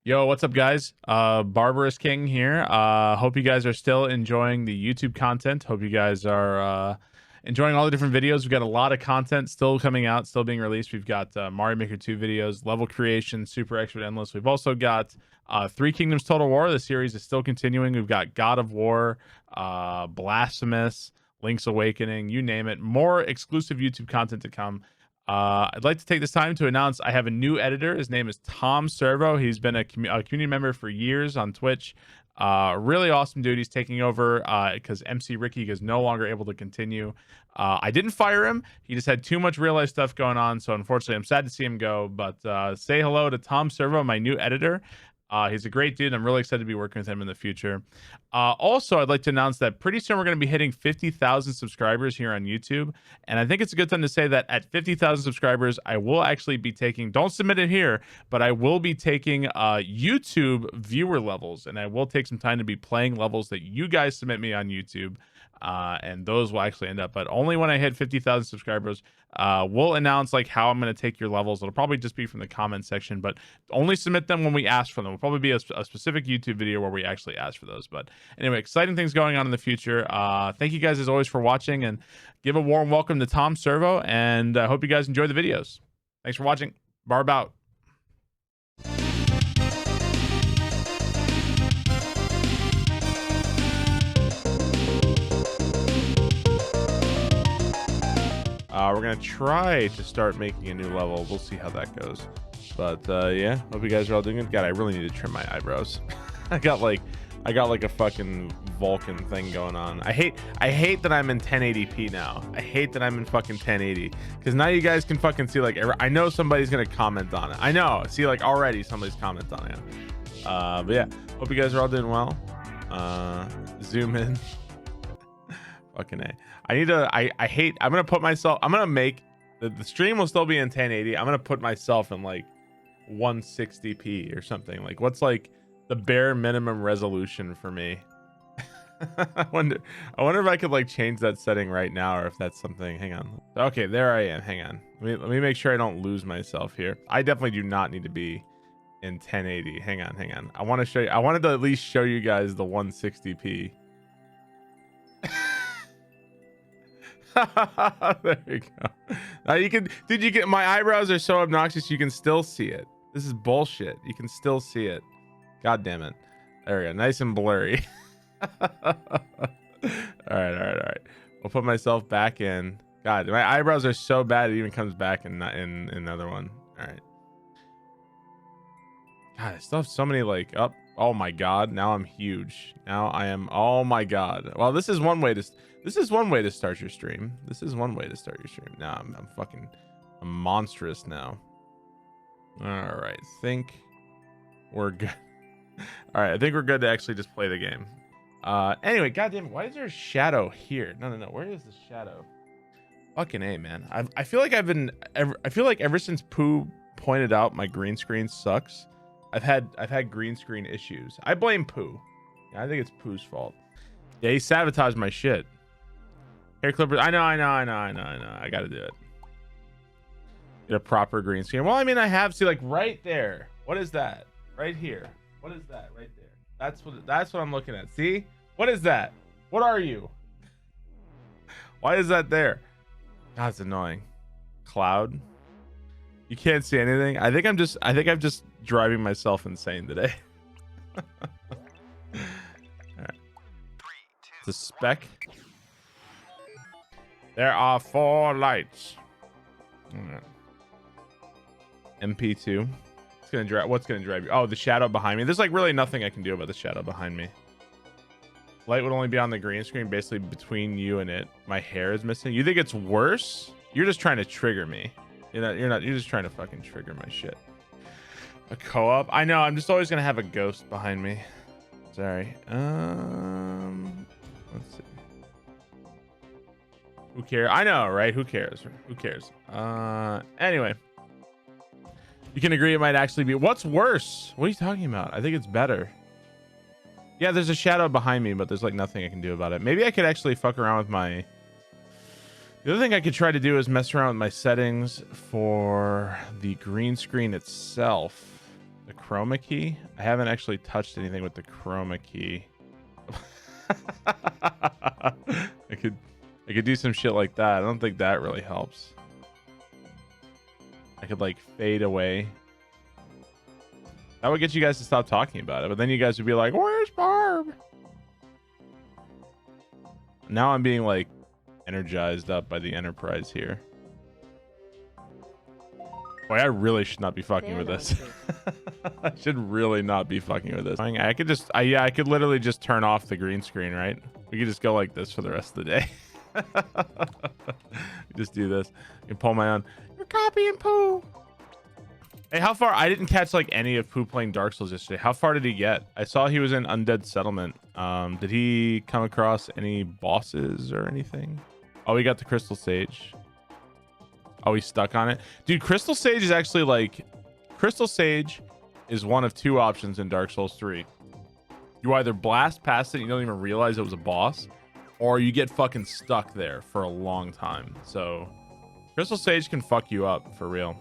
Yo, what's up, guys? BarbarousKing here. Hope you guys are still enjoying the YouTube content. Hope you guys are enjoying all the different videos. We've got a lot of content still coming out, still being released. We've got Mario Maker 2 videos, level creation, super expert endless. We've also got Three Kingdoms Total War. The series is still continuing. We've got God of War, Blasphemous, Link's Awakening, you name it. More exclusive YouTube content to come. I'd like to take this time to announce I have a new editor. His name is Tom Servo. He's been a community member for years on Twitch. Really awesome dude. He's taking over because MC Ricky is no longer able to continue. I didn't fire him. He just had too much real life stuff going on. So unfortunately, I'm sad to see him go. But say hello to Tom Servo, my new editor. He's a great dude. I'm really excited to be working with him in the future. Also, I'd like to announce that pretty soon we're going to be hitting 50,000 subscribers here on YouTube. And I think it's a good time to say that at 50,000 subscribers, I will actually be taking, don't submit it here, but I will be taking YouTube viewer levels. And I will take some time to be playing levels that you guys submit me on YouTube. And those will actually end up, but only when I hit 50,000 subscribers, we'll announce like how I'm going to take your levels. It'll probably just be from the comment section, but only submit them when we ask for them. It'll probably be a specific YouTube video where we actually ask for those. But anyway, exciting things going on in the future. Thank you guys as always for watching, and give a warm welcome to Tom Servo, and I hope you guys enjoy the videos. Thanks for watching. Barb out. We're gonna try to start making a new level. We'll see how that goes. But yeah, hope you guys are all doing good. God, I really need to trim my eyebrows. I got like a fucking Vulcan thing going on. I hate that I'm in 1080p now. I hate that I'm in fucking 1080 because now you guys can fucking see like I know somebody's gonna comment on it. I know. See, like already somebody's commented on it. But yeah, hope you guys are all doing well. Zoom in. Fucking A. I'm gonna put myself, I'm gonna make the stream will still be in 1080. I'm gonna put myself in like 160p or something. Like what's like the bare minimum resolution for me? I wonder if I could like change that setting right now, or if that's something. Hang on. Okay, there I am. Hang on. Let me make sure I don't lose myself here. I definitely do not need to be in 1080. Hang on. I want to show you. I wanted to at least show you guys the 160p. There we go. Now you can, dude, you get, my eyebrows are so obnoxious you can still see it. This is bullshit. You can still see it. God damn it. There we go. Nice and blurry. all right. I'll put myself back in. God, my eyebrows are so bad it even comes back in another one. All right. God, I still have so many like up. Oh my god, now I'm huge. Now I am, oh my god. Well, this is one way to start your stream. Now I'm fucking, I'm monstrous now. All right, think we're good. All right, I think we're good to actually just play the game. Anyway, goddamn it, why is there a shadow here? No, where is the shadow? Fucking A, man. I feel like ever since Pooh pointed out my green screen sucks, I've had green screen issues. I blame Pooh. I think it's Pooh's fault. Yeah, he sabotaged my shit. Hair clippers. I know. I gotta do it. Get a proper green screen. Well, I mean, I have. See, like right there. What is that? Right here. What is that? Right there. That's what I'm looking at. See? What is that? What are you? Why is that there? God, it's annoying. Cloud. You can't see anything. I think I'm just driving myself insane today. All right. The spec. There are 4 lights. All right. MP2. It's gonna drive. What's gonna drive you? Oh, the shadow behind me. There's like really nothing I can do about the shadow behind me. Light would only be on the green screen, basically between you and it. My hair is missing. You think it's worse? You're just trying to trigger me. You're not. You're just trying to fucking trigger my shit. A co-op. I know. I'm just always gonna have a ghost behind me. Sorry. Let's see. Who cares? I know, right? Who cares? Who cares? Anyway. You can agree it might actually be. What's worse? What are you talking about? I think it's better. Yeah, there's a shadow behind me, but there's like nothing I can do about it. Maybe I could actually fuck around with my... The other thing I could try to do is mess around with my settings for the green screen itself. The chroma key? I haven't actually touched anything with the chroma key. I could do some shit like that. I don't think that really helps. I could like fade away. That would get you guys to stop talking about it, but then you guys would be like, where's Barb? Now I'm being like energized up by the Enterprise here. Boy, I really should not be fucking with this. I should really not be fucking with this. I could just, yeah, I could literally just turn off the green screen, right? We could just go like this for the rest of the day. Just do this. I can pull my own. You're copying Pooh. Hey, how far? I didn't catch like any of Pooh playing Dark Souls yesterday. How far did he get? I saw he was in Undead Settlement. Did he come across any bosses or anything? Oh, he got the Crystal Sage. Oh, he's stuck on it. Dude, Crystal Sage is actually like... Crystal Sage is one of two options in Dark Souls 3. You either blast past it and you don't even realize it was a boss, or you get fucking stuck there for a long time. So, Crystal Sage can fuck you up, for real.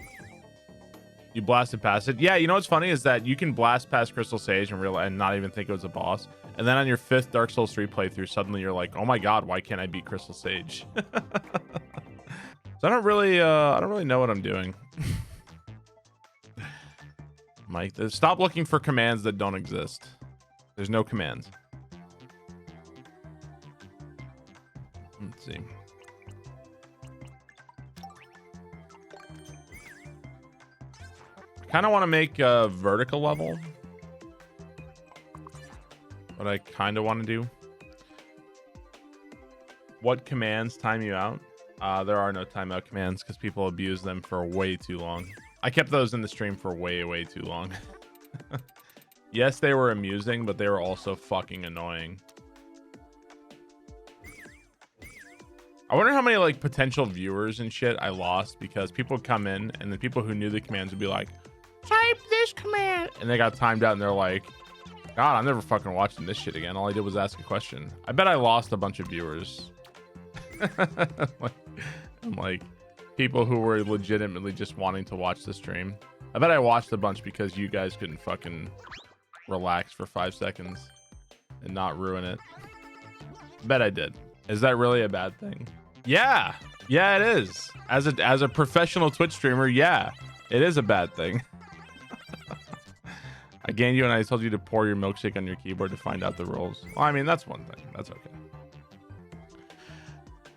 You blasted past it. Yeah, you know what's funny is that you can blast past Crystal Sage and not even think it was a boss. And then on your 5th Dark Souls 3 playthrough, suddenly you're like, oh my god, why can't I beat Crystal Sage? So I don't really know what I'm doing. Mike, stop looking for commands that don't exist. There's no commands. Let's see. I kind of want to make a vertical level. What I kind of want to do. What commands time you out? There are no timeout commands because people abuse them for way too long. I kept those in the stream for way too long. Yes, they were amusing, but they were also fucking annoying. I wonder how many like potential viewers and shit I lost because people would come in and the people who knew the commands would be like, type this command, and they got timed out and they're like, God, I'm never fucking watching this shit again. All I did was ask a question. I bet I lost a bunch of viewers. like people who were legitimately just wanting to watch the stream. I bet I watched a bunch because you guys couldn't fucking relax for 5 seconds and not ruin it. Bet I did. Is that really a bad thing? Yeah it is. As a professional Twitch streamer, yeah, it is a bad thing. Again, you and I told you to pour your milkshake on your keyboard to find out the rules. Well, I mean, that's one thing. That's okay.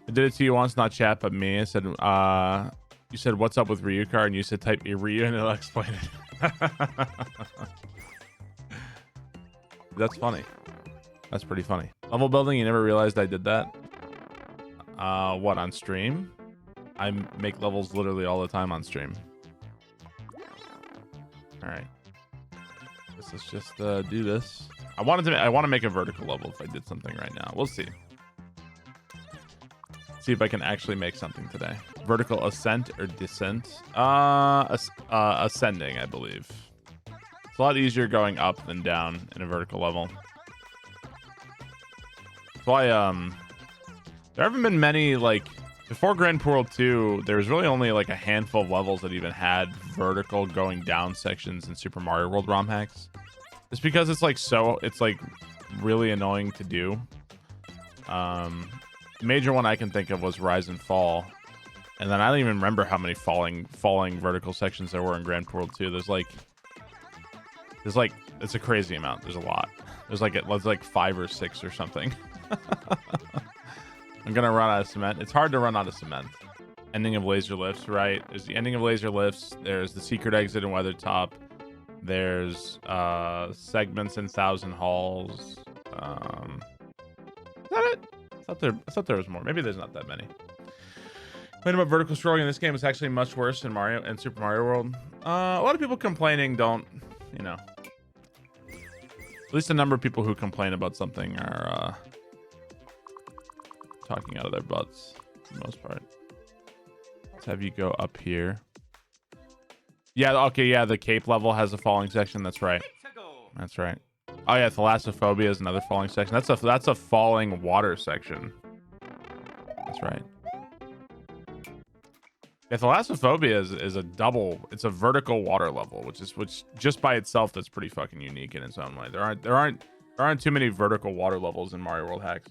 I did it to you once, not chat, but me. I said, you said, what's up with Ryukar? And you said, type Ryu and it'll explain it. That's funny. That's pretty funny. Level building, you never realized I did that? What, on stream? I make levels literally all the time on stream. All right. Let's just do this. I want to make a vertical level if I did something right now. We'll see. See if I can actually make something today. Vertical ascent or descent? Ascending, I believe. It's a lot easier going up than down in a vertical level. That's why there haven't been many, like, before Grand Pooh World 2, there was really only like a handful of levels that even had vertical going down sections in Super Mario World ROM hacks. Just because it's like really annoying to do. Major one I can think of was Rise and Fall, and then I don't even remember how many falling vertical sections there were in Grand Pooh World 2. There's like it's a crazy amount. There's a lot. There's like 5 or 6 or something. I'm gonna run out of cement. It's hard to run out of cement. Ending of Laser Lifts, right? There's the ending of Laser Lifts. There's the secret exit in Weathertop. There's segments in Thousand Halls. Is that it? I thought there was more. Maybe there's not that many. Complain about vertical scrolling in this game is actually much worse than Mario and Super Mario World. A lot of people complaining don't, you know. At least a number of people who complain about something are talking out of their butts for the most part. Let's have you go up here. Yeah, okay, yeah, the cape level has a falling section. That's right. That's right. Oh yeah, Thalassophobia is another falling section. That's a falling water section. That's right. Yeah, thalassophobia is a double. It's a vertical water level, which just by itself that's pretty fucking unique in its own way. There aren't too many vertical water levels in Mario World hacks.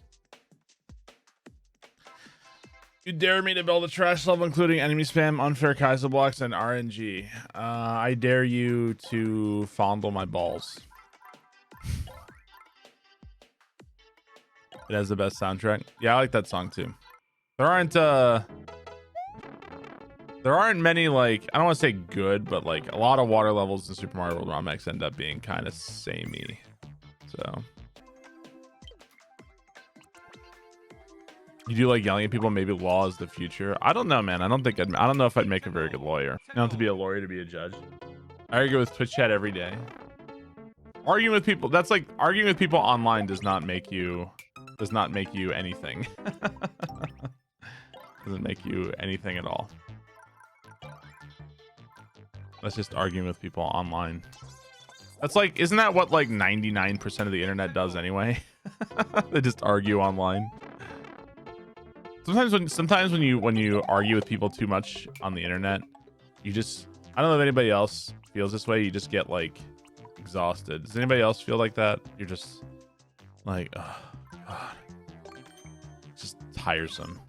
You dare me to build a trash level including enemy spam, unfair Kaizo blocks, and RNG. I dare you to fondle my balls. It has the best soundtrack. Yeah, I like that song too. There aren't many, like, I don't want to say good, but like a lot of water levels in Super Mario World ROM hacks end up being kind of samey. So you do like yelling at people, maybe law is the future. I don't know, man. I don't know if I'd make a very good lawyer. You don't have to be a lawyer to be a judge. I argue with Twitch chat every day. Arguing with people, that's like arguing with people online does not make you anything. Doesn't make you anything at all. That's just arguing with people online. That's like, isn't that what like 99% of the internet does anyway? They just argue online. Sometimes when you argue with people too much on the internet, you just, I don't know if anybody else feels this way, you just get like exhausted. Does anybody else feel like that? You're just like, oh god, it's just tiresome.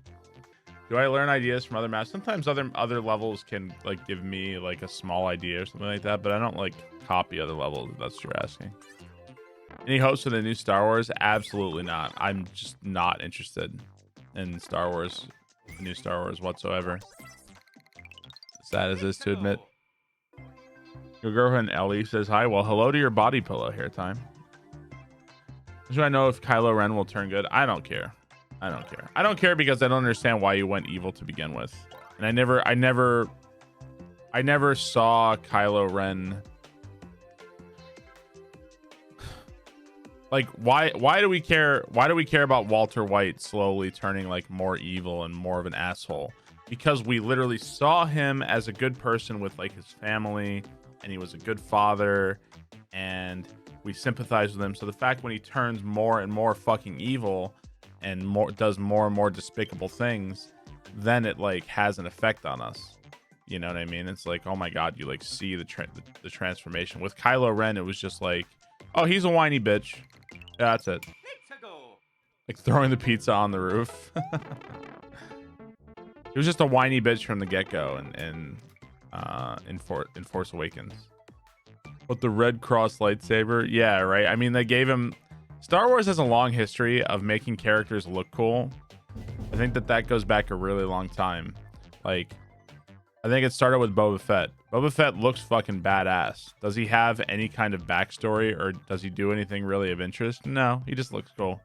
Do I learn ideas from other maps? Sometimes other levels can like give me like a small idea or something like that, but I don't like copy other levels, if that's what you're asking. Any hopes for the new Star Wars? Absolutely not. I'm just not interested in Star Wars, the new Star Wars whatsoever. Sad as this to admit. Your girlfriend Ellie says hi. Well, hello to your body pillow hair time. Should I know if Kylo Ren will turn good? I don't care. I don't care because I don't understand why you went evil to begin with. And I never saw Kylo Ren. Like, why do we care? Why do we care about Walter White slowly turning like more evil and more of an asshole? Because we literally saw him as a good person with like his family, and he was a good father, and we sympathize with him. So the fact when he turns more and more fucking evil and does more and more despicable things, then it like has an effect on us. You know what I mean? It's like, oh my god, you like see the transformation. With Kylo Ren, it was just like, oh, he's a whiny bitch. Yeah, that's it. Like throwing the pizza on the roof. It was just a whiny bitch from the get-go in Force Awakens. But the Red Cross lightsaber, yeah, right. I mean, they gave him. Star Wars has a long history of making characters look cool. I think that goes back a really long time. Like, I think it started with Boba Fett. Boba Fett looks fucking badass. Does he have any kind of backstory, or does he do anything really of interest? No, he just looks cool.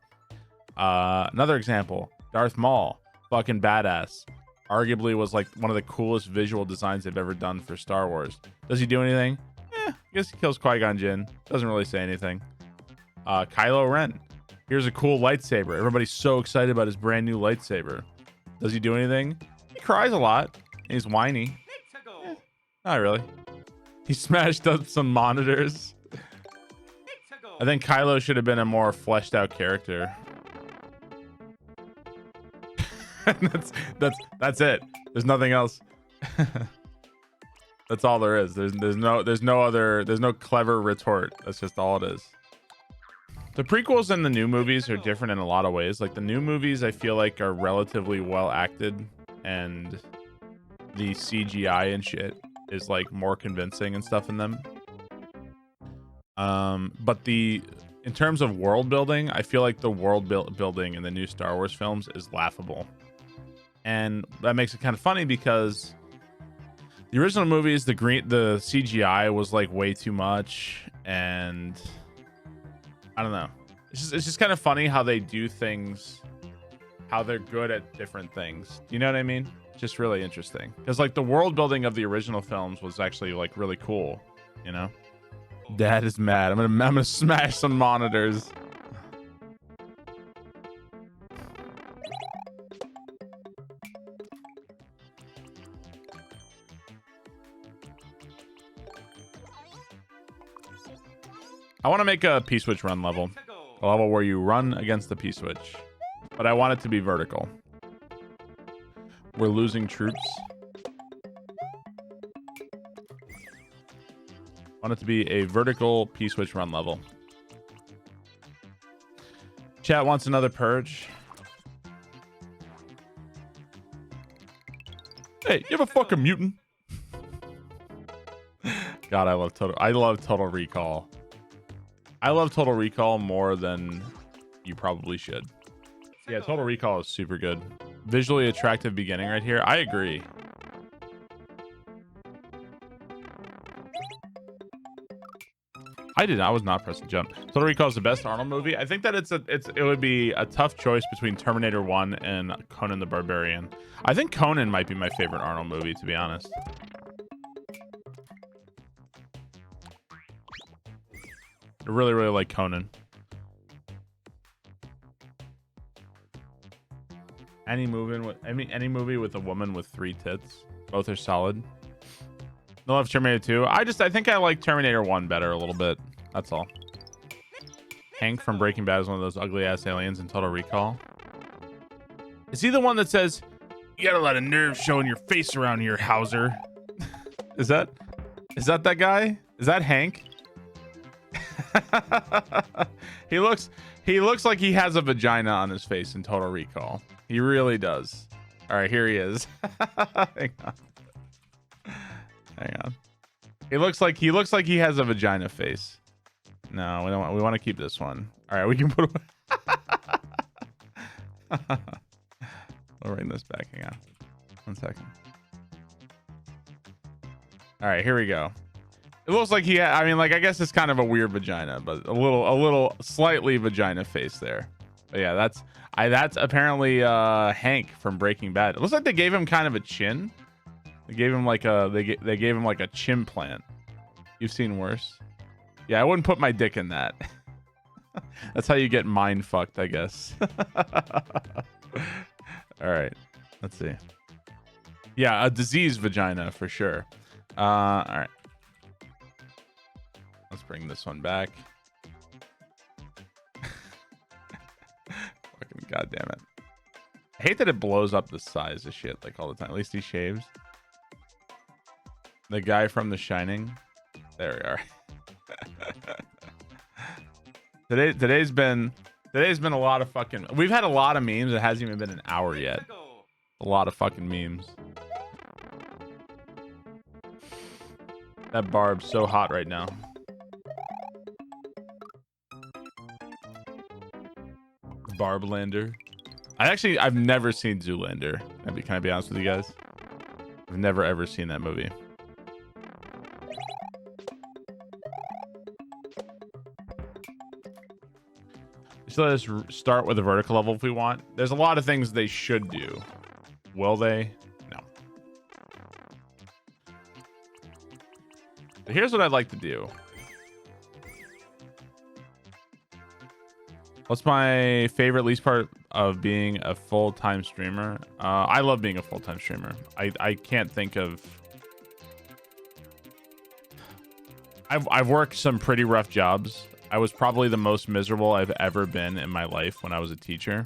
Another example, Darth Maul, fucking badass. Arguably was like one of the coolest visual designs they've ever done for Star Wars. Does he do anything? I guess he kills Qui-Gon Jinn. Doesn't really say anything. Kylo Ren. Here's a cool lightsaber. Everybody's so excited about his brand new lightsaber. Does he do anything? He cries a lot. He's whiny. Not really. He smashed up some monitors. I think Kylo should have been a more fleshed out character. that's it. There's nothing else. That's all there is. There's no clever retort. That's just all it is. The prequels and the new movies are different in a lot of ways. Like the new movies, I feel like are relatively well acted, and the CGI and shit is like more convincing and stuff in them. But in terms of world building, I feel like the world building in the new Star Wars films is laughable. And that makes it kind of funny because the original movies, the CGI was like way too much, and I don't know. It's just kind of funny how they do things, how they're good at different things. You know what I mean? Just really interesting. Because like the world building of the original films was actually like really cool, you know? Dad is mad. I'm gonna smash some monitors. I want to make a P-switch run level. A level where you run against the P-switch. But I want it to be vertical. We're losing troops. I want it to be a vertical P-switch run level. Chat wants another purge. Hey, you have a fucking mutant? God, I love Total Recall. I love Total Recall more than you probably should. Yeah, Total Recall is super good. Visually attractive beginning right here. I agree. I was not pressing jump. Total Recall is the best Arnold movie. I think that it would be a tough choice between Terminator 1 and Conan the Barbarian. I think Conan might be my favorite Arnold movie, to be honest. I really, really like Conan. Any movie with a woman with 3 tits. Both are solid. No love Terminator 2. I think I like Terminator 1 better a little bit. That's all. Hank from Breaking Bad is one of those ugly ass aliens in Total Recall. Is he the one that says, "You got a lot of nerve showing your face around here, Hauser"? Is that guy? Is that Hank? He looks like he has a vagina on his face in Total Recall. He really does. All right, here he is. Hang on. He looks like he has a vagina face. No, we don't want. We want to keep this one. All right, we can put. We'll bring this back. Hang on. 1 second. All right, here we go. It looks like I guess it's kind of a weird vagina, but a little slightly vagina face there. But yeah, that's apparently Hank from Breaking Bad. It looks like they gave him kind of a chin. They gave him like a chin plant. You've seen worse. Yeah, I wouldn't put my dick in that. That's how you get mind fucked, I guess. All right, let's see. Yeah, a diseased vagina for sure. All right. Let's bring this one back. Fucking goddamn it. I hate that it blows up the size of shit like all the time. At least he shaves. The guy from The Shining. There we are. Today's been a lot of fucking. We've had a lot of memes. It hasn't even been an hour yet. A lot of fucking memes. That Barb's so hot right now. Barblander. I've never seen Zoolander. Can I be honest with you guys? I've never ever seen that movie. So let us start with a vertical level if we want. There's a lot of things they should do. Will they? No. But here's what I'd like to do. What's my favorite least part of being a full-time streamer? I love being a full-time streamer. I can't think of. I've worked some pretty rough jobs. I was probably the most miserable I've ever been in my life when I was a teacher.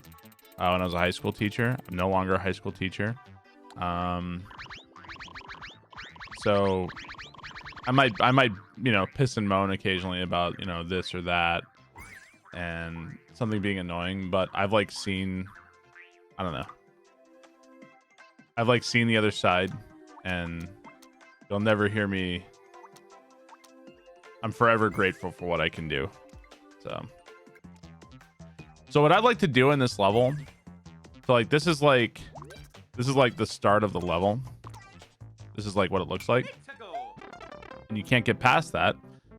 When I was a high school teacher. I'm no longer a high school teacher. So I might piss and moan occasionally about this or that and something being annoying, but I've seen I don't know. I've seen the other side, and you'll never hear me. I'm forever grateful for what I can do. So what I'd like to do in this level, so this is like the start of the level. This is what it looks like, and you can't get past that.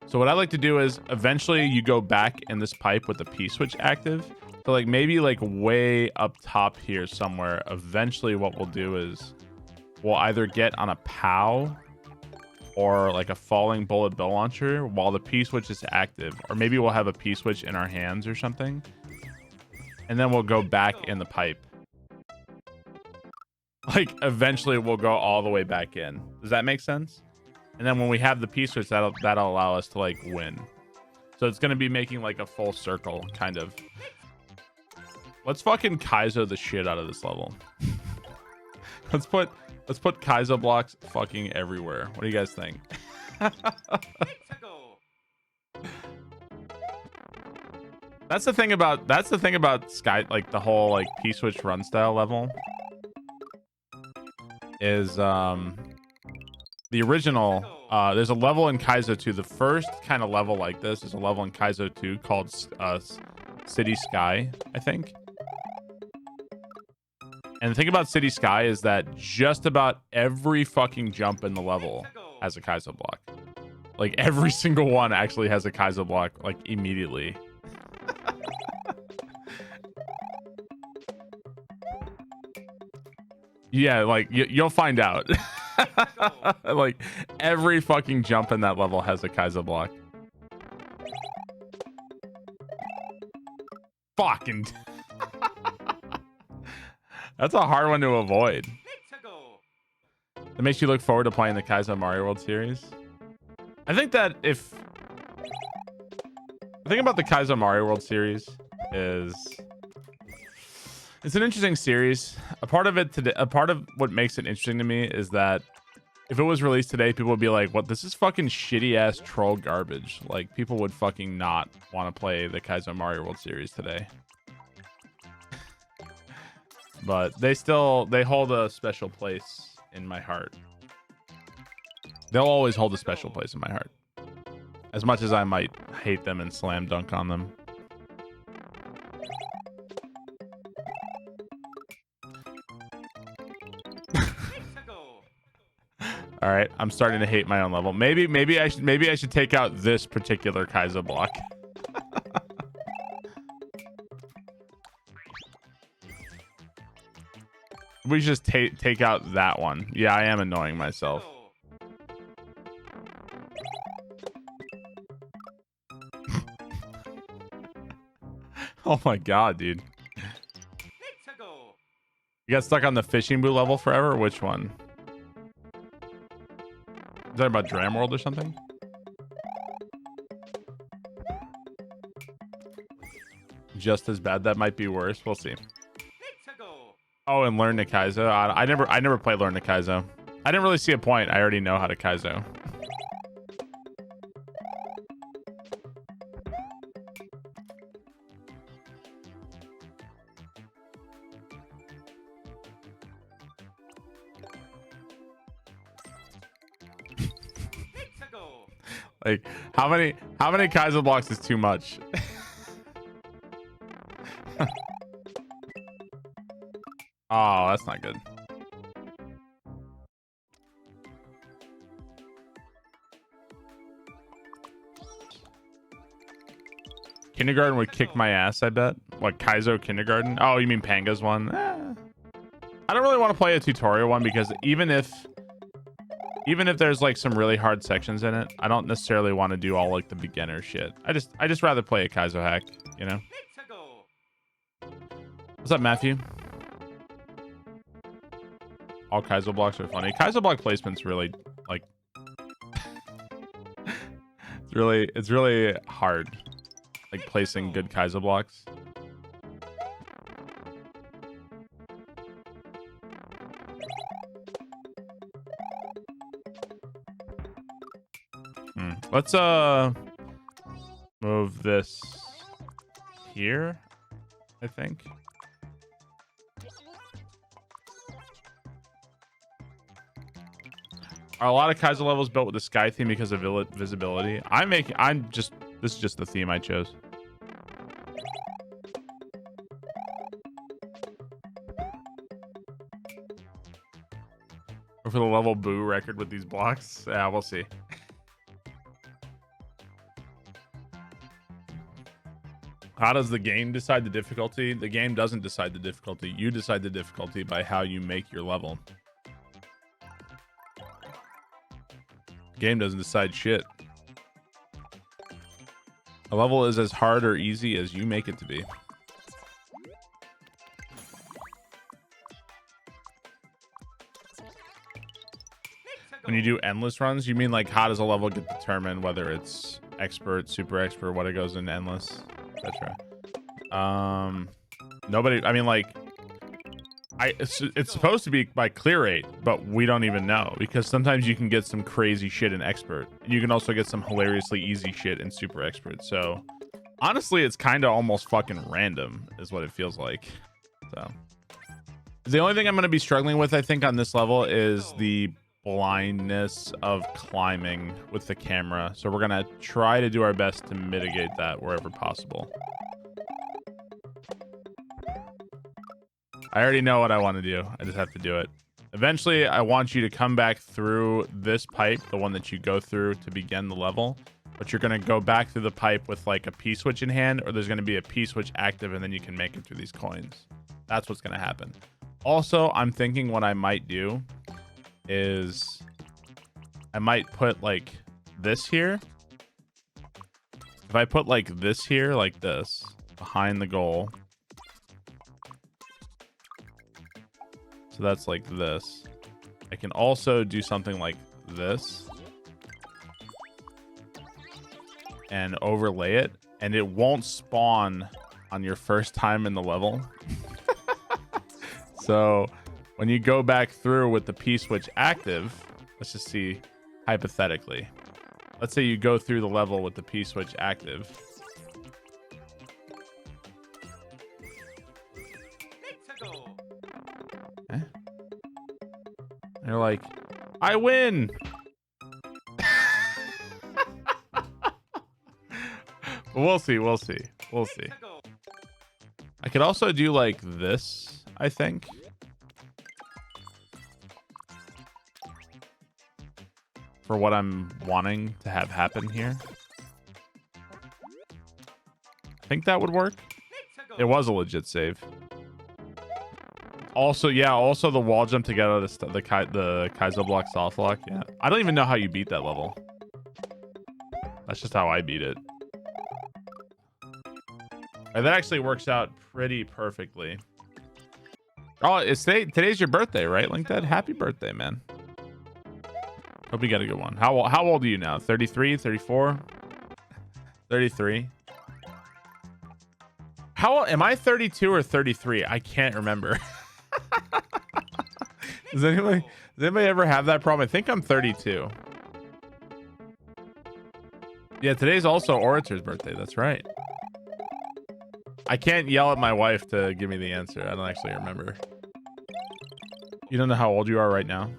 So what I'd like to do is eventually you go back in this pipe with the P switch active. So maybe way up top here somewhere. Eventually what we'll do is we'll either get on a POW or a falling bullet bill launcher while the P switch is active, or maybe we'll have a P switch in our hands or something, and then we'll go back in the pipe. Eventually we'll go all the way back in. Does that make sense? And then when we have the P switch, that'll allow us to win. So it's gonna be making a full circle kind of. Let's fucking Kaizo the shit out of this level. Let's put Kaizo blocks fucking everywhere. What do you guys think? That's the thing about Sky, like the whole like P-switch run style level is the original there's a level in Kaizo 2. The first kind of level like this is a level in Kaizo 2 called City Sky, I think. And the thing about City Sky is that just about every fucking jump in the level has a Kaizo block. Like every single one actually has a Kaizo block like immediately. Yeah, like you'll find out. Like every fucking jump in that level has a Kaizo block. Fucking. That's a hard one to avoid. It makes you look forward to playing the Kaizo Mario World series. I think that the thing about the Kaizo Mario World series is it's an interesting series. A part of what makes it interesting to me is that if it was released today, people would be like, "What? This is fucking shitty ass troll garbage." Like people would fucking not want to play the Kaizo Mario World series today. But they hold a special place in my heart. They'll always hold a special place in my heart. As much as I might hate them and slam dunk on them. All right, I'm starting to hate my own level. Maybe I should take out this particular Kaizo block. We should just take out that one. Yeah, I am annoying myself. Oh my god, dude. You got stuck on the fishing boot level forever? Which one? Is that about Dram World or something? Just as bad. That might be worse. We'll see. Oh, and Learn to Kaizo. I never played Learn to Kaizo. I didn't really see a point. I already know how to Kaizo. Like how many Kaizo blocks is too much? Oh, that's not good. Kindergarten would kick my ass, I bet. What, Kaizo Kindergarten? Oh, you mean Panga's one? I don't really want to play a tutorial one because even if there's like some really hard sections in it, I don't necessarily want to do all like the beginner shit. I just rather play a Kaizo hack, you know? What's up, Matthew? All Kaizo blocks are funny. Kaizo block placement's really like it's really hard. Like placing good Kaizo blocks. Let's move this here, I think. Are a lot of Kaizo levels built with the sky theme because of visibility? This is just the theme I chose. Or for the level boo record with these blocks? Yeah, we'll see. How does the game decide the difficulty? The game doesn't decide the difficulty. You decide the difficulty by how you make your level. Game doesn't decide shit. A level is as hard or easy as you make it to be. When you do endless runs, you mean like how does a level get determined, whether it's expert, super expert, what it goes in endless, etc. Nobody, I mean, like It's supposed to be by clear rate, but we don't even know because sometimes you can get some crazy shit in expert. You can also get some hilariously easy shit in super expert. So honestly, it's kind of almost fucking random is what it feels like. So the only thing I'm going to be struggling with, I think, on this level is the blindness of climbing with the camera. So we're going to try to do our best to mitigate that wherever possible. I already know what I want to do. I just have to do it. Eventually, I want you to come back through this pipe, the one that you go through to begin the level. But you're going to go back through the pipe with like a P-switch in hand, or there's going to be a P-switch active, and then you can make it through these coins. That's what's going to happen. Also, I'm thinking what I might do is I might put like this here. If I put like this here, like this, behind the goal. So that's like this. I can also do something like this and overlay it, and it won't spawn on your first time in the level. So when you go back through with the P-switch active, let's just see hypothetically. Let's say you go through the level with the P-switch active. You're like, I win. We'll see. I could also do like this, I think. For what I'm wanting to have happen here. I think that would work. It was a legit save. Also, yeah, also the wall jump together, the Kaizo block soft lock. Yeah, I don't even know how you beat that level. That's just how I beat it. And that actually works out pretty perfectly. Oh, it's today's your birthday, right? Like that. Happy birthday, man. Hope you got a good one. How old are you now? 33, 34? 33. How old am I? 32 or 33? I can't remember. Does anybody ever have that problem? I think I'm 32. Yeah, today's also Orator's birthday. That's right. I can't yell at my wife to give me the answer. I don't actually remember. You don't know how old you are right now?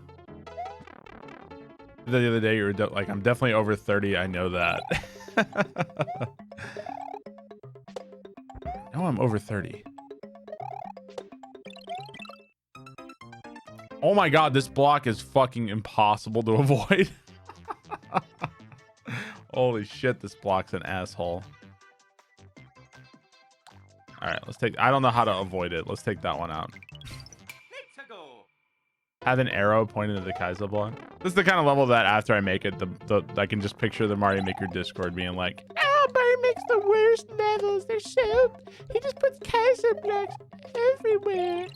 The other day you were like, I'm definitely over 30. I know that. No, I'm over 30. Oh my god, this block is fucking impossible to avoid. Holy shit, this block's an asshole. Alright, let's take... I don't know how to avoid it. Let's take that one out. Have an arrow pointing to the Kaizo block. This is the kind of level that after I make it, I can just picture the Mario Maker Discord being like, "Oh, Mario makes the worst levels. They're so... He just puts Kaizo blocks everywhere."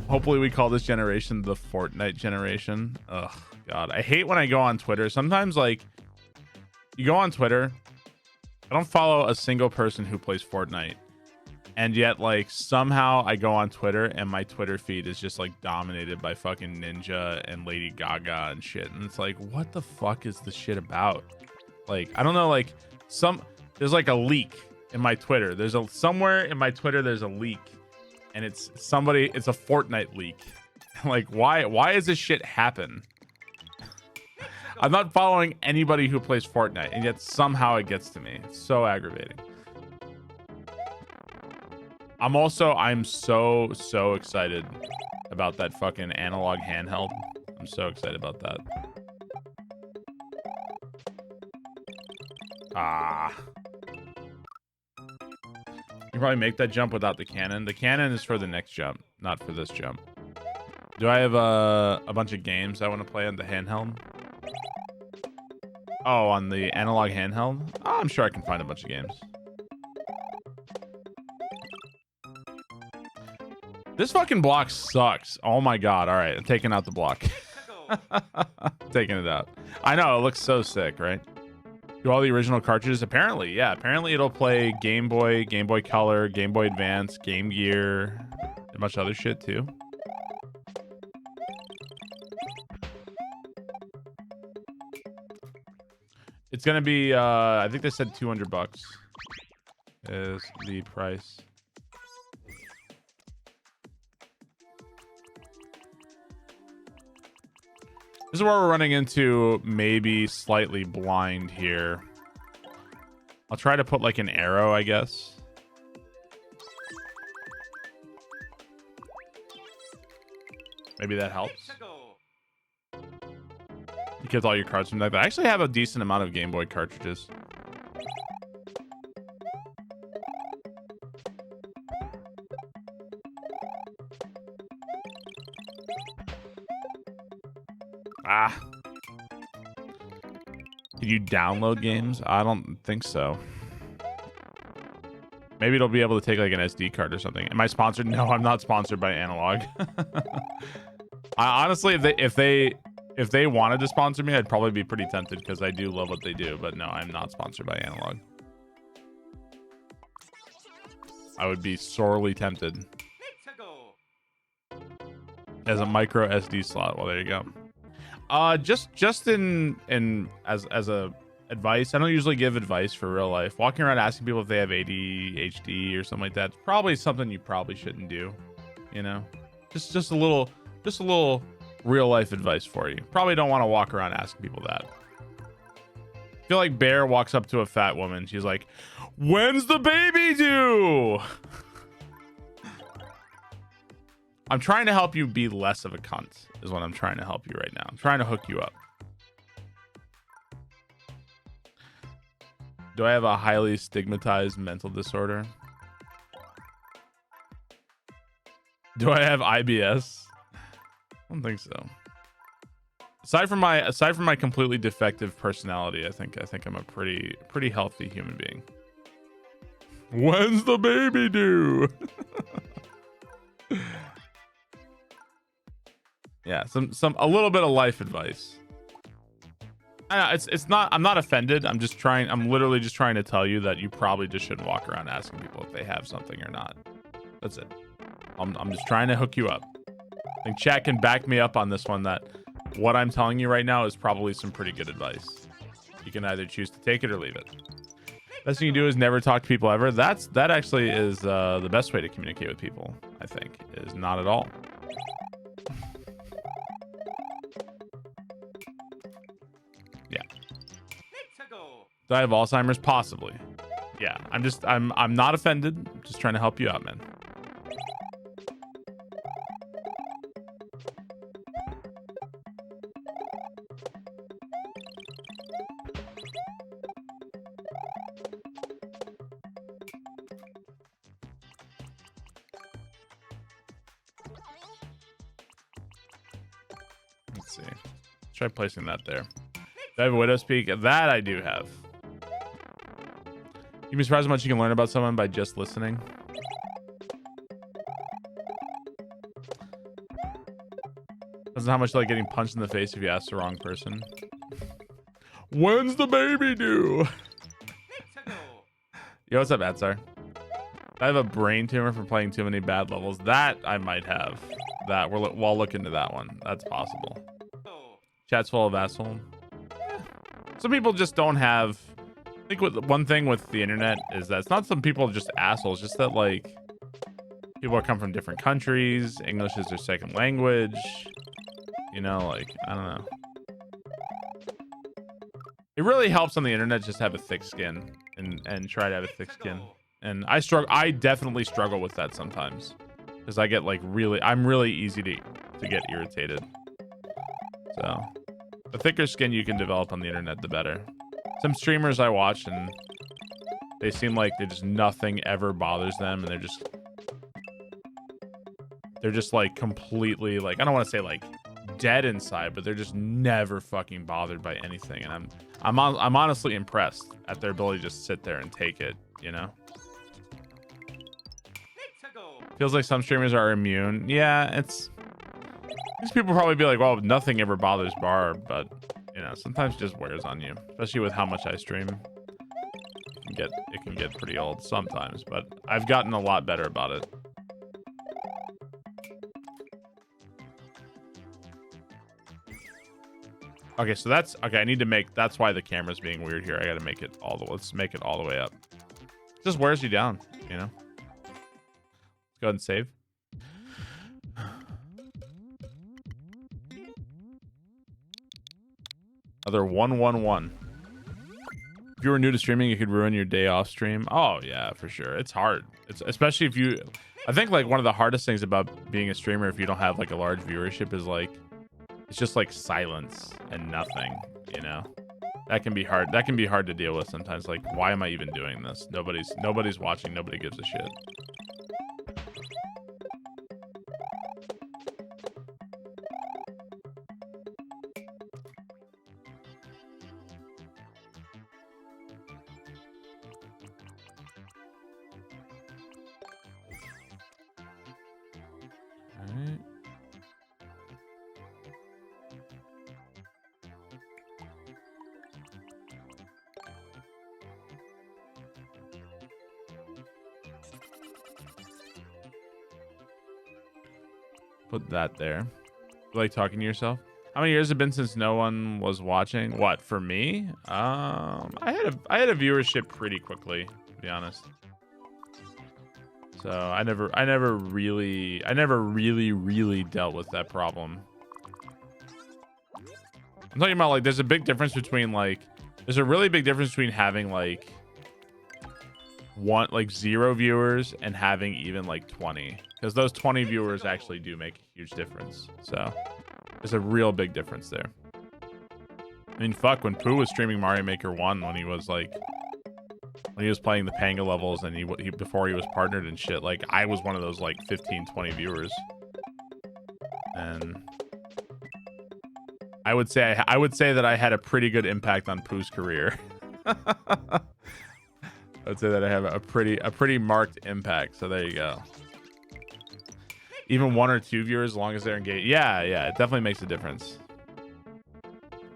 Hopefully we call this generation the Fortnite generation. Ugh, God. I hate when I go on Twitter. Sometimes, like, you go on Twitter. I don't follow a single person who plays Fortnite. And yet, like, somehow I go on Twitter and my Twitter feed is just, like, dominated by fucking Ninja and Lady Gaga and shit. And it's like, what the fuck is this shit about? Like, I don't know, like, there's, like, a leak in my Twitter. Somewhere in my Twitter, there's a leak. And it's a Fortnite leak. Like, why does this shit happen? I'm not following anybody who plays Fortnite, and yet somehow it gets to me. It's so aggravating. I'm so excited about that fucking analog handheld. I'm so excited about that. Ah. You can probably make that jump without the cannon. The cannon is for the next jump, not for this jump. Do I have a bunch of games I want to play on the handheld? Oh, on the analog handheld? Oh, I'm sure I can find a bunch of games. This fucking block sucks. Oh my god. All right, I'm taking out the block. Taking it out. I know, it looks so sick, right? Do all the original cartridges? Apparently, yeah. Apparently it'll play Game Boy, Game Boy Color, Game Boy Advance, Game Gear, and a bunch of other shit too. It's gonna be I think they said $200 is the price. This is where we're running into maybe slightly blind here. I'll try to put like an arrow, I guess. Maybe that helps. You get all your cards from that. I actually have a decent amount of Game Boy cartridges. Ah. Can you download games? I don't think so. Maybe it'll be able to take like an SD card or something. Am I sponsored? No, I'm not sponsored by Analog. I honestly, if they wanted to sponsor me, I'd probably be pretty tempted because I do love what they do. But no, I'm not sponsored by Analog. I would be sorely tempted. As a micro SD slot. Well, there you go. Just in as a advice, I don't usually give advice for real life. Walking around asking people if they have ADHD or something like that, it's probably something you probably shouldn't do. You know, just a little real life advice for you. Probably don't want to walk around asking people that. I feel like Bear walks up to a fat woman. She's like, "When's the baby due?" I'm trying to help you be less of a cunt, is what I'm trying to help you right now. I'm trying to hook you up. Do I have a highly stigmatized mental disorder? Do I have IBS? I don't think so. Aside from my completely defective personality, I think I'm a pretty healthy human being. When's the baby due? Yeah, a little bit of life advice. It's not. I'm not offended. I'm literally just trying to tell you that you probably just shouldn't walk around asking people if they have something or not. That's it. I'm just trying to hook you up. I think chat can back me up on this one. That what I'm telling you right now is probably some pretty good advice. You can either choose to take it or leave it. Best thing you do is never talk to people ever. That actually is the best way to communicate with people. I think is not at all. Yeah. Do I have Alzheimer's? Possibly. Yeah. I'm not offended. I'm just trying to help you out, man. Let's see. Try placing that there. Do I have a widow speak? That I do have. You'd be surprised how much you can learn about someone by just listening. Doesn't how much you like getting punched in the face if you ask the wrong person. When's the baby due? Yo, what's up, Adsar? I have a brain tumor from playing too many bad levels. That I might have. That we'll look into that one. That's possible. Chat's full of asshole. Some people just don't have. I think one thing with the internet is that it's not some people are just assholes. Just that like people come from different countries. English is their second language. You know, like I don't know. It really helps on the internet just have a thick skin and try to have a thick skin. And I definitely struggle with that sometimes because I get like I'm really easy to get irritated. So the thicker skin you can develop on the internet, the better. Some streamers I watch and they seem like nothing ever bothers them, and they're just like completely like, I don't want to say like dead inside, but they're just never fucking bothered by anything, and I'm honestly impressed at their ability to just sit there and take it, you know. Feels like some streamers are immune. Yeah, these people probably be like, well, nothing ever bothers Barb, but you know, sometimes it just wears on you, especially with how much I stream. It can get pretty old sometimes, but I've gotten a lot better about it. Okay, so that's okay. I need to make, that's why the camera's being weird here. I got to make it all the, let's make it all the way up. It just wears you down, you know. Let's go ahead and save. Another 111. If you were new to streaming, it could ruin your day off stream. Oh yeah, for sure. It's hard. It's especially if you, I think like one of the hardest things about being a streamer, if you don't have like a large viewership, is like, it's just like silence and nothing, you know. That can be hard. That can be hard to deal with sometimes. Like, why am I even doing this? Nobody's watching. Nobody gives a shit. Put that there. You like talking to yourself? How many years have it been since no one was watching? What, for me? I had a viewership pretty quickly, to be honest. So I never really dealt with that problem. I'm talking about like there's a big difference between like there's a really big difference between having like 0 viewers and having even like 20, because those 20 viewers actually do make a huge difference. So there's a real big difference there. I mean, fuck, when Pooh was streaming Mario Maker 1 when he was playing the Panga levels and he before he was partnered and shit, like I was one of those like 15-20 viewers. And I would say that I had a pretty good impact on Pooh's career. I would say that I have a pretty marked impact. So there you go. Even 1 or 2 viewers, as long as they're engaged. Yeah, it definitely makes a difference.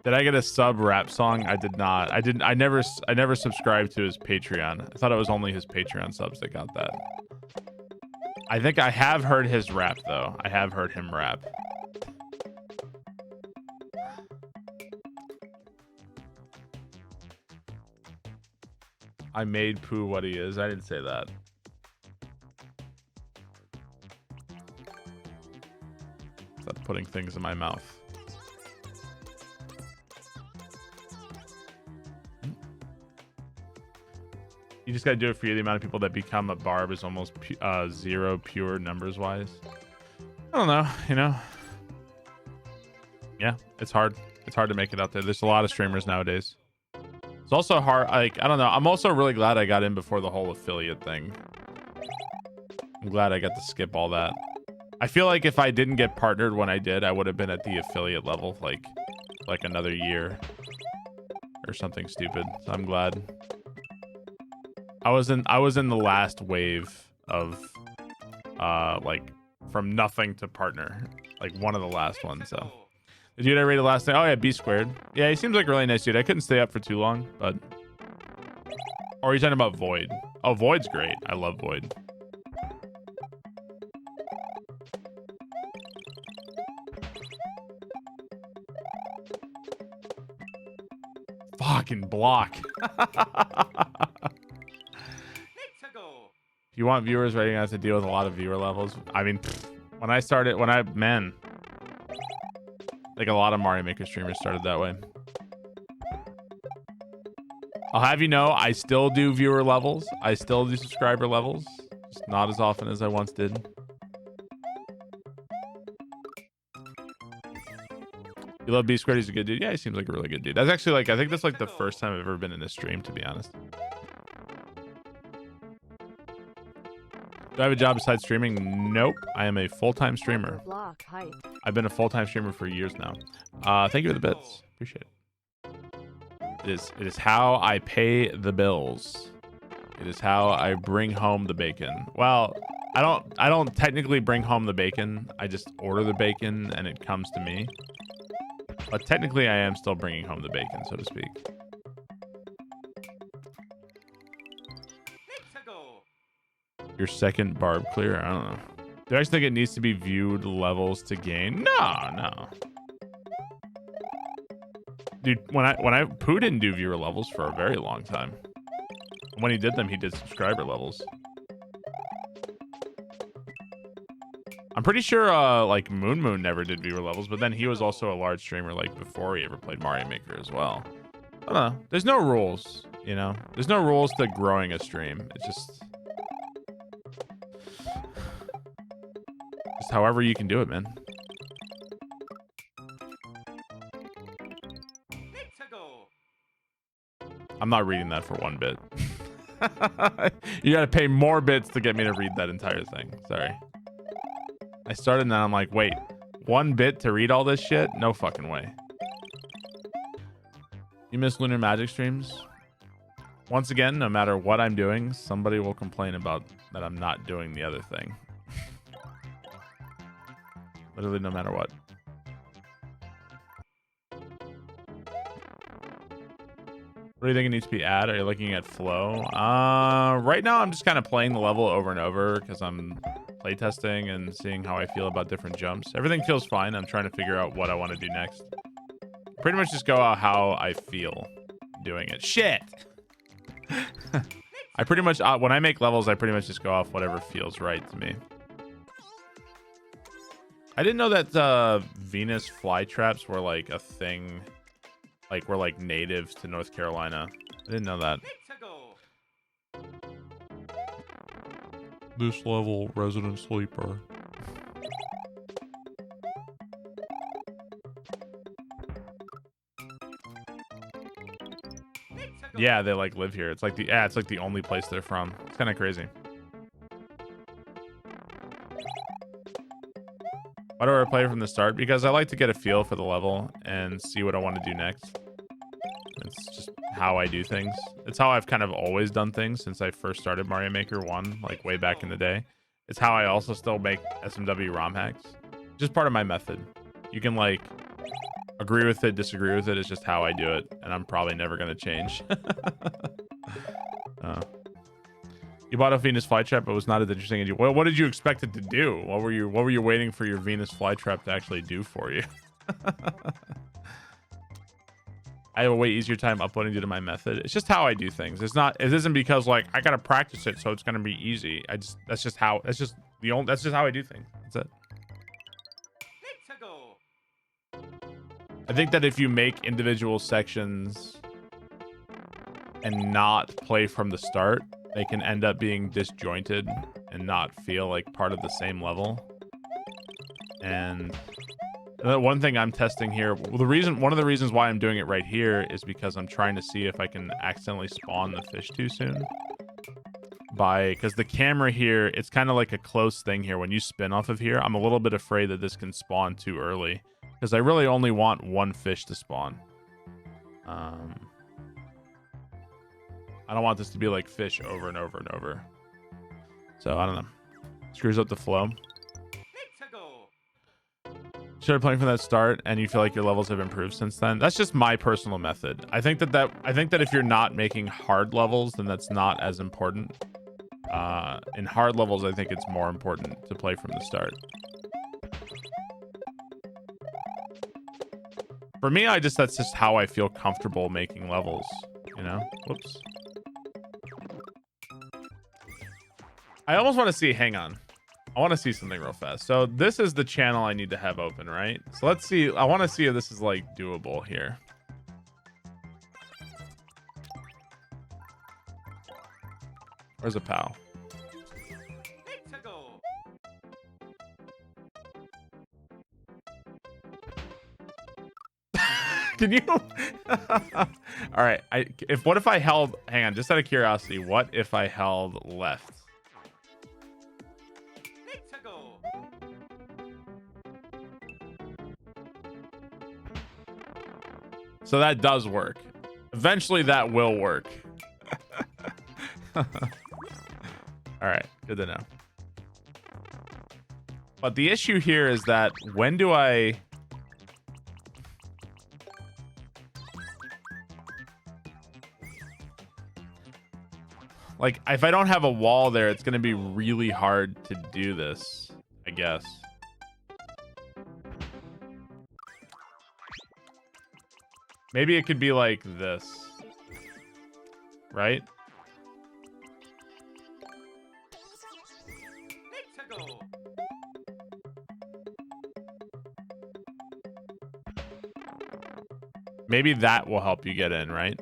Did I get a sub rap song? I did not. I never subscribed to his Patreon. I thought it was only his Patreon subs that got that. I think I have heard his rap though. I have heard him rap. I made Pooh what he is. I didn't say that. Stop putting things in my mouth. You just gotta do it for you. The amount of people that become a Barb is almost 0 pure numbers wise. I don't know, you know. Yeah, it's hard. It's hard to make it out there. There's a lot of streamers nowadays. It's also hard. Like, I don't know. I'm also really glad I got in before the whole affiliate thing. I'm glad I got to skip all that. I feel like if I didn't get partnered when I did, I would have been at the affiliate level like another year or something stupid. So I'm glad. I was in the last wave of like from nothing to partner, like one of the last ones. So the dude I rated last night, oh yeah, B squared. Yeah, he seems like a really nice dude. I couldn't stay up for too long, but or are you talking about Void? Oh, Void's great. I love Void. Fucking block. If you want viewers, right, you're gonna have to deal with a lot of viewer levels. I mean, man, like a lot of Mario Maker streamers started that way. I'll have you know, I still do viewer levels. I still do subscriber levels. Just not as often as I once did. You love B Squared? He's a good dude. Yeah, he seems like a really good dude. That's actually like, I think that's like the first time I've ever been in a stream, to be honest. Do I have a job besides streaming? Nope. I am a full-time streamer. I've been a full-time streamer for years now. Thank you for the bits. Appreciate it. It is how I pay the bills. It is how I bring home the bacon. Well, I don't technically bring home the bacon. I just order the bacon and it comes to me. But technically, I am still bringing home the bacon, so to speak. Your second Barb clear? I don't know. Do I just think it needs to be viewed levels to gain? No. Dude, when Pooh didn't do viewer levels for a very long time. When he did them, he did subscriber levels. I'm pretty sure like Moon never did viewer levels, but then he was also a large streamer like before he ever played Mario Maker as well. I don't know. There's no rules, you know? There's no rules to growing a stream. It's just however you can do it, man. I'm not reading that for 1 bit. You gotta pay more bits to get me to read that entire thing. Sorry. I started and then I'm like, wait, 1 bit to read all this shit? No fucking way. You miss Lunar Magic streams? Once again, no matter what I'm doing, somebody will complain about that I'm not doing the other thing. Literally no matter what. What do you think it needs to be at? Are you looking at flow? Right now I'm just kind of playing the level over and over because I'm playtesting and seeing how I feel about different jumps. Everything feels fine. I'm trying to figure out what I want to do next. Pretty much just go out how I feel doing it. Shit! I pretty much, when I make levels, I pretty much just go off whatever feels right to me. I didn't know that Venus flytraps were like a thing. Like, we're like natives to North Carolina. I didn't know that. This level, resident sleeper. Yeah, they like live here. It's like it's like the only place they're from. It's kind of crazy. Why do I play from the start? Because I like to get a feel for the level and see what I want to do next. It's just how I do things. It's how I've kind of always done things since I first started Mario Maker 1, like way back in the day. It's how I also still make SMW ROM hacks. Just part of my method. You can like agree with it, disagree with it. It's just how I do it, and I'm probably never gonna change. You bought a Venus flytrap, but it was not as interesting as you. Well, what did you expect it to do? What were you waiting for your Venus flytrap to actually do for you? I have a way easier time uploading due to my method. It's just how I do things. It isn't because like I gotta practice it, so it's gonna be easy. That's just how I do things. That's it. I think that if you make individual sections and not play from the start, they can end up being disjointed and not feel like part of the same level. And one thing I'm testing here, one of the reasons why I'm doing it right here is because I'm trying to see if I can accidentally spawn the fish too soon. Because the camera here, it's kind of like a close thing here. When you spin off of here, I'm a little bit afraid that this can spawn too early. Because I really only want 1 fish to spawn. I don't want this to be like fish over and over and over. So, I don't know. Screws up the flow. Started playing from that start, and you feel like your levels have improved since then. That's just my personal method. I think that if you're not making hard levels, then that's not as important. In hard levels, I think it's more important to play from the start. For me, that's just how I feel comfortable making levels, you know? Whoops. I almost want to see, hang on. I want to see something real fast. So this is the channel I need to have open, right? So let's see. I want to see if this is like doable here. Where's a pal? Can you? All right. What if I held? Hang on. Just out of curiosity, what if I held left? So that does work. Eventually, that will work. All right. Good to know. But the issue here is that when do I Like, if I don't have a wall there, it's going to be really hard to do this, I guess. Maybe it could be like this. Right? Maybe that will help you get in, right?